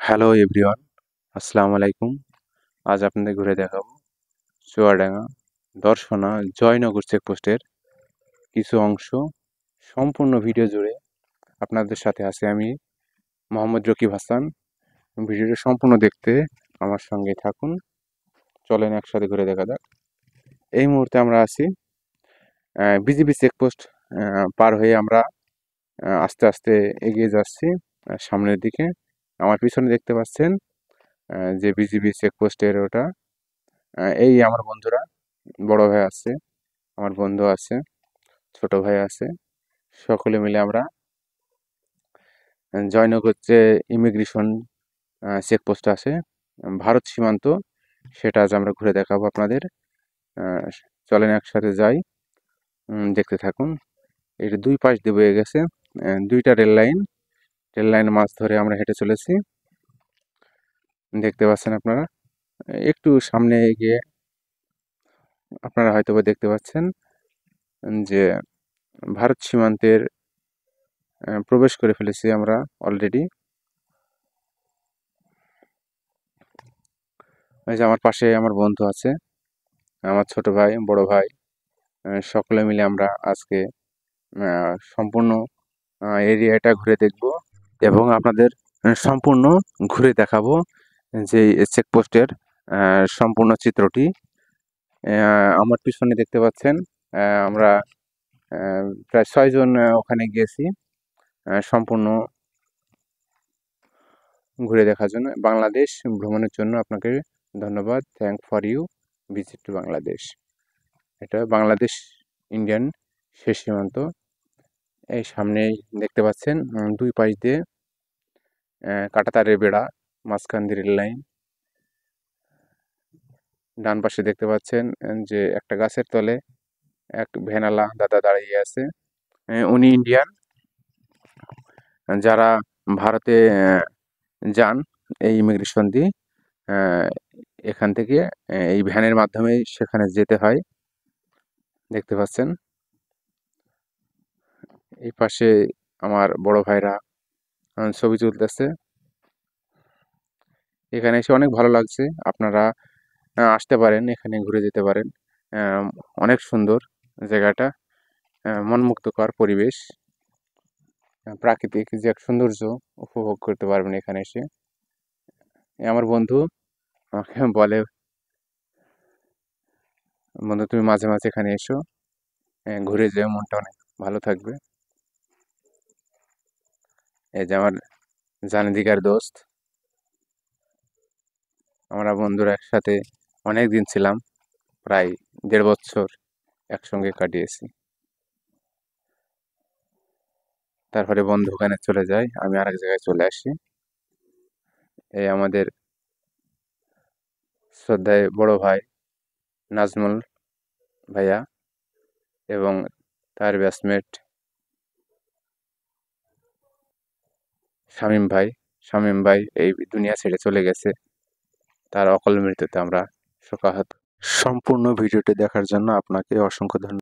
Hello everyone, আসসালামু আলাইকুম। আজ আপনাদের ঘুরে দেখাবো চুয়াডাঙ্গা দর্শনা জয়নগর চেকপোস্টের কিছু অংশ। সম্পূর্ণ ভিডিও জুড়ে আপনাদের সাথে আছি আমি মোহাম্মদ রকিব হাসান। ভিডিওটা সম্পূর্ণ দেখতে আমার সঙ্গে থাকুন। চলেন একসাথে ঘুরে দেখা যাক। এই মুহূর্তে আমরা আছি বিজিবি চেকপোস্ট পার হয়ে আমরা আস্তে আস্তে এগিয়ে যাচ্ছি সামনের দিকে। আমার পিছনে দেখতে পাচ্ছেন যে বিজিবি চেকপোস্টের ওটা। এই আমার বন্ধুরা, বড় ভাই আছে, আমার বন্ধু আছে, ছোট ভাই আছে, সকলে মিলে আমরা জয়নগর যে ইমিগ্রেশন চেকপোস্ট আছে ভারত সীমান্ত, সেটা আজ আমরা ঘুরে দেখাবো আপনাদের। চলেন একসাথে যাই, দেখতে থাকুন। এটা দুই পাশ দিয়ে বয়ে গেছে দুইটা রেল লাইন মাছ ধরে আমরা হেঁটে চলেছি। দেখতে পাচ্ছেন আপনারা। একটু সামনে এগিয়ে আপনারা হয়তো দেখতে পাচ্ছেন যে ভারত সীমান্তের প্রবেশ করে ফেলেছি আমরা অলরেডি। এই যে আমার পাশে আমার বন্ধু আছে, আমার ছোট ভাই, বড় ভাই, সকলে মিলে আমরা আজকে সম্পূর্ণ এরিয়াটা ঘুরে দেখব এবং আপনাদের সম্পূর্ণ ঘুরে দেখাবো যে চেকপোস্টের সম্পূর্ণ চিত্রটি। আমার পিছনে দেখতে পাচ্ছেন আমরা প্রায় 6 জন ওখানে গিয়েছি সম্পূর্ণ ঘুরে দেখার জন্য। বাংলাদেশ ভ্রমণের জন্য আপনাকে ধন্যবাদ। Thank for you visit to Bangladesh. এটা বাংলাদেশ ইন্ডিয়ান শেষ সীমান্ত। এই সামনেই দেখতে পাচ্ছেন দুই পাশ দিয়ে কাঁটাতারের বেড়া, মাঝখান দিয়ে রেল লাইন। ডান পাশে দেখতে পাচ্ছেন যে একটা গাছের তলে এক ভ্যানালা দাদা দাঁড়িয়ে আছে। উনি ইন্ডিয়ান। যারা ভারতে যান এই ইমিগ্রেশন দিয়ে, এখান থেকে এই ভ্যানের মাধ্যমে সেখানে যেতে হয়। দেখতে পাচ্ছেন এই পাশে আমার বড় ভাইরা ছবি তুলতেছে। এখানে এসে অনেক ভালো লাগছে। আপনারা আসতে পারেন, এখানে ঘুরে যেতে পারেন। অনেক সুন্দর জায়গাটা, মনমুগ্ধকর পরিবেশ, প্রাকৃতিক যে এক সৌন্দর্য উপভোগ করতে পারবেন এখানে এসে। আমার বন্ধু আমাকে বলে, বন্ধু তুমি মাঝে মাঝে এখানে এসো, ঘুরে যেও, মনটা অনেক ভালো থাকবে। এই যে আমার জানেদিকার দোস্ত, আমরা বন্ধুরা একসাথে অনেক দিন ছিলাম, প্রায় 1.5 বছর একসঙ্গে কাটিয়েছি। তারপরে বন্ধু ওখানে চলে যায়, আমি আরেক জায়গায় চলে আসি। এই আমাদের শ্রদ্ধায় বড় ভাই নাজমুল ভাইয়া এবং তার ব্যাচমেট শামীম ভাই এই দুনিয়া ছেড়ে চলে গেছে, তার অকাল মৃত্যুতে আমরা শোকাহত। সম্পূর্ণ ভিডিওটি দেখার জন্য আপনাকে অসংখ্য ধন্যবাদ।